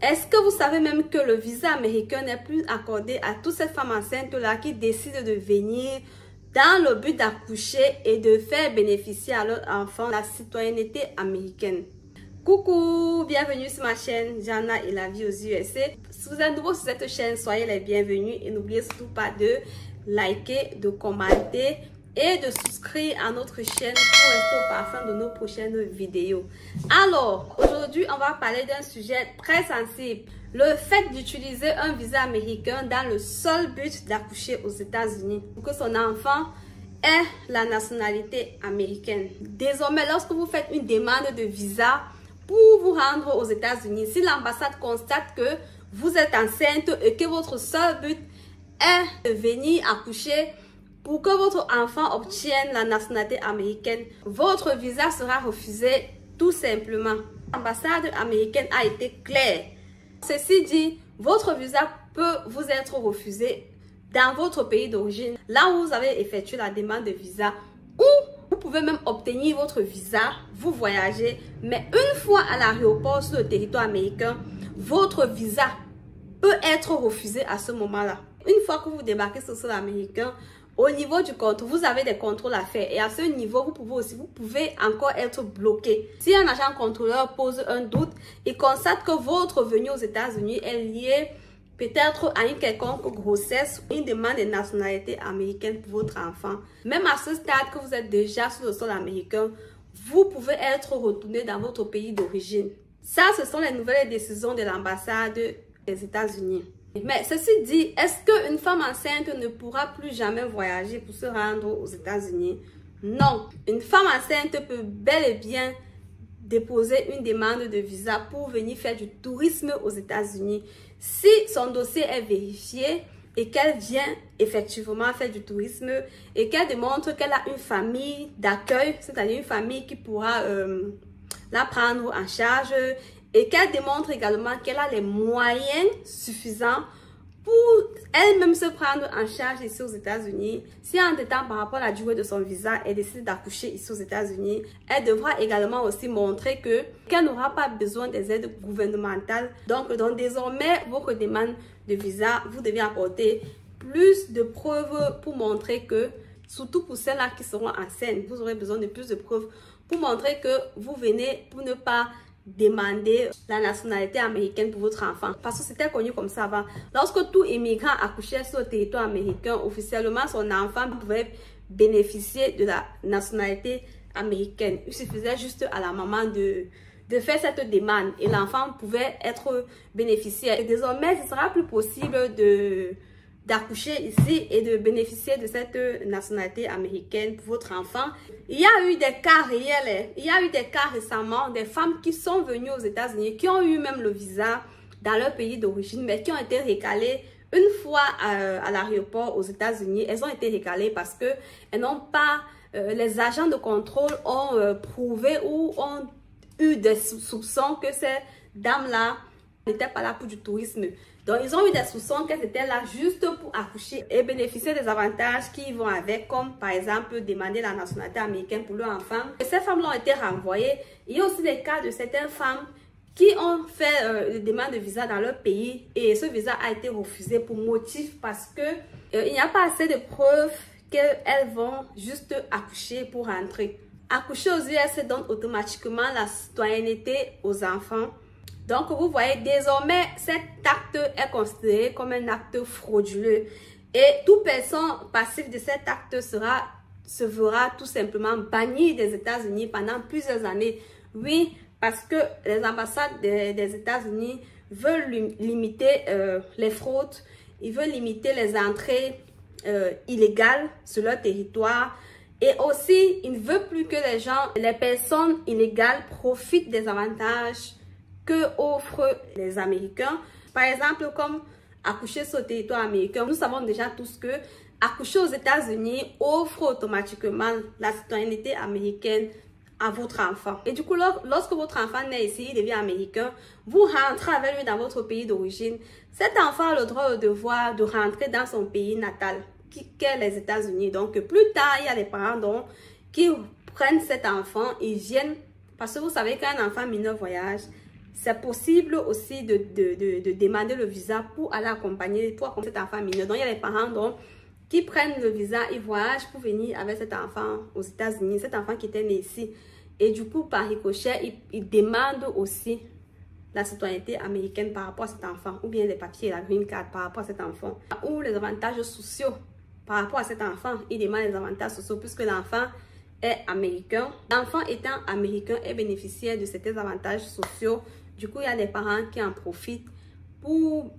Est-ce que vous savez même que le visa américain n'est plus accordé à toutes ces femmes enceintes-là qui décident de venir dans le but d'accoucher et de faire bénéficier à leur enfant la citoyenneté américaine? Coucou, bienvenue sur ma chaîne Jana et la vie aux USA. Si vous êtes nouveau sur cette chaîne, soyez les bienvenus et n'oubliez surtout pas de liker, de commenter et de souscrire à notre chaîne pour rester au parfum de nos prochaines vidéos. Alors, aujourd'hui, on va parler d'un sujet très sensible. Le fait d'utiliser un visa américain dans le seul but d'accoucher aux États-Unis pour que son enfant ait la nationalité américaine. Désormais, lorsque vous faites une demande de visa pour vous rendre aux États-Unis, si l'ambassade constate que vous êtes enceinte et que votre seul but est de venir accoucher pour que votre enfant obtienne la nationalité américaine, votre visa sera refusé tout simplement. L'ambassade américaine a été claire. Ceci dit, votre visa peut vous être refusé dans votre pays d'origine, là où vous avez effectué la demande de visa, ou vous pouvez même obtenir votre visa, vous voyagez, mais une fois à l'aéroport sur le territoire américain, votre visa peut être refusé à ce moment-là. Une fois que vous débarquez sur le sol américain, au niveau du contrôle, vous avez des contrôles à faire et à ce niveau, vous pouvez encore être bloqué. Si un agent contrôleur pose un doute, il constate que votre venue aux États-Unis est liée peut-être à une quelconque grossesse ou une demande de nationalité américaine pour votre enfant. Même à ce stade que vous êtes déjà sur le sol américain, vous pouvez être retourné dans votre pays d'origine. Ça, ce sont les nouvelles décisions de l'ambassade des États-Unis. Mais ceci dit, est-ce qu'une femme enceinte ne pourra plus jamais voyager pour se rendre aux États-Unis? Non. Une femme enceinte peut bel et bien déposer une demande de visa pour venir faire du tourisme aux États-Unis. Si son dossier est vérifié et qu'elle vient effectivement faire du tourisme et qu'elle démontre qu'elle a une famille d'accueil, c'est-à-dire une famille qui pourra la prendre en charge, et qu'elle démontre également qu'elle a les moyens suffisants pour elle-même se prendre en charge ici aux États-Unis. Si en temps par rapport à la durée de son visa, elle décide d'accoucher ici aux États-Unis, elle devra également aussi montrer qu'elle n'aura pas besoin des aides gouvernementales. Donc désormais, votre demande de visa, vous devez apporter plus de preuves pour montrer que, surtout pour celles-là qui seront enceintes, vous aurez besoin de plus de preuves pour montrer que vous venez pour ne pas demander la nationalité américaine pour votre enfant. Parce que c'était connu comme ça avant. Lorsque tout immigrant accouchait sur le territoire américain, officiellement, son enfant pouvait bénéficier de la nationalité américaine. Il suffisait juste à la maman de faire cette demande et l'enfant pouvait être bénéficiaire. Et désormais, ce ne sera plus possible d'accoucher ici et de bénéficier de cette nationalité américaine pour votre enfant. Il y a eu des cas réels, il y a eu des cas récemment, des femmes qui sont venues aux États-Unis, qui ont eu même le visa dans leur pays d'origine, mais qui ont été recalées une fois à l'aéroport aux États-Unis. Elles ont été recalées parce que elles n'ont pas, les agents de contrôle ont prouvé ou ont eu des soupçons que ces dames-là n'étaient pas là pour du tourisme. Donc, ils ont eu des soupçons qu'elles étaient là juste pour accoucher et bénéficier des avantages qui vont avec, comme par exemple demander la nationalité américaine pour leur enfant. Et ces femmes-là ont été renvoyées. Il y a aussi des cas de certaines femmes qui ont fait des demandes de visa dans leur pays et ce visa a été refusé pour motif parce que il n'y a pas assez de preuves qu'elles vont juste accoucher pour rentrer. Accoucher aux US donne automatiquement la citoyenneté aux enfants. Donc, vous voyez, désormais, cet acte est considéré comme un acte frauduleux. Et toute personne passive de cet acte se verra tout simplement bannie des États-Unis pendant plusieurs années. Oui, parce que les ambassades des États-Unis veulent limiter les fraudes. Ils veulent limiter les entrées illégales sur leur territoire. Et aussi, ils ne veulent plus que les personnes illégales profitent des avantages que offrent les Américains. Par exemple, comme accoucher sur le territoire américain, nous savons déjà tous que accoucher aux États-Unis offre automatiquement la citoyenneté américaine à votre enfant. Et du coup, lorsque votre enfant naît ici, il devient américain, vous rentrez avec lui dans votre pays d'origine. Cet enfant a le droit, le devoir de rentrer dans son pays natal, qui est les États-Unis. Donc, plus tard, il y a des parents qui prennent cet enfant, ils viennent, parce que vous savez qu'un enfant mineur voyage, c'est possible aussi de demander le visa pour aller accompagner cet enfant mineur. Donc, il y a les parents donc, qui prennent le visa, ils voyagent pour venir avec cet enfant aux États-Unis, cet enfant qui était né ici. Et du coup, par ricochet, ils demandent aussi la citoyenneté américaine par rapport à cet enfant, ou bien les papiers, la green card par rapport à cet enfant, ou les avantages sociaux par rapport à cet enfant. Ils demandent les avantages sociaux puisque l'enfant est américain. L'enfant étant américain est bénéficiaire de certains avantages sociaux. Du coup, il y a des parents qui en profitent pour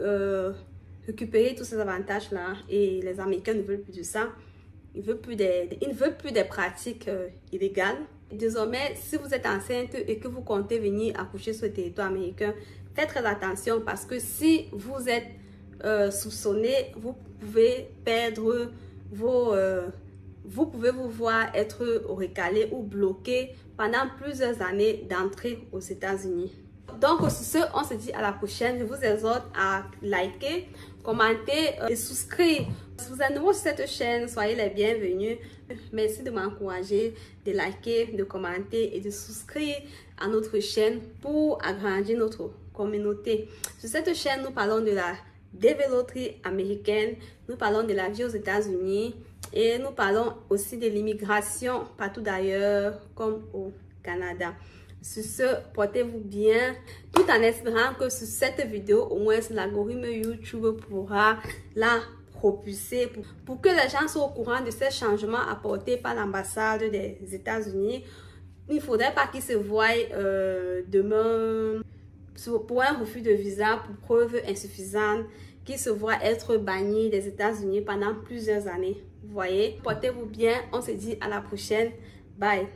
récupérer tous ces avantages-là. Et les Américains ne veulent plus de ça. Ils ne veulent plus des pratiques illégales. Désormais, si vous êtes enceinte et que vous comptez venir accoucher sur le territoire américain, faites très attention parce que si vous êtes soupçonné, vous pouvez perdre vos... vous pouvez vous voir être recalé ou bloqué pendant plusieurs années d'entrée aux États-Unis. Donc, sur ce, on se dit à la prochaine. Je vous exhorte à liker, commenter et souscrire. Si vous êtes nouveau sur cette chaîne, soyez les bienvenus. Merci de m'encourager, de liker, de commenter et de souscrire à notre chaîne pour agrandir notre communauté. Sur cette chaîne, nous parlons de la développerie américaine, nous parlons de la vie aux États-Unis et nous parlons aussi de l'immigration partout d'ailleurs comme au Canada. Sur ce, portez-vous bien, tout en espérant que sur cette vidéo, au moins l'algorithme YouTube pourra la propulser pour que les gens soient au courant de ces changements apportés par l'ambassade des États-Unis. Il ne faudrait pas qu'ils se voient demain pour un refus de visa pour preuve insuffisante, qu'ils se voient être bannis des États-Unis pendant plusieurs années. Vous voyez, portez-vous bien, on se dit à la prochaine, bye.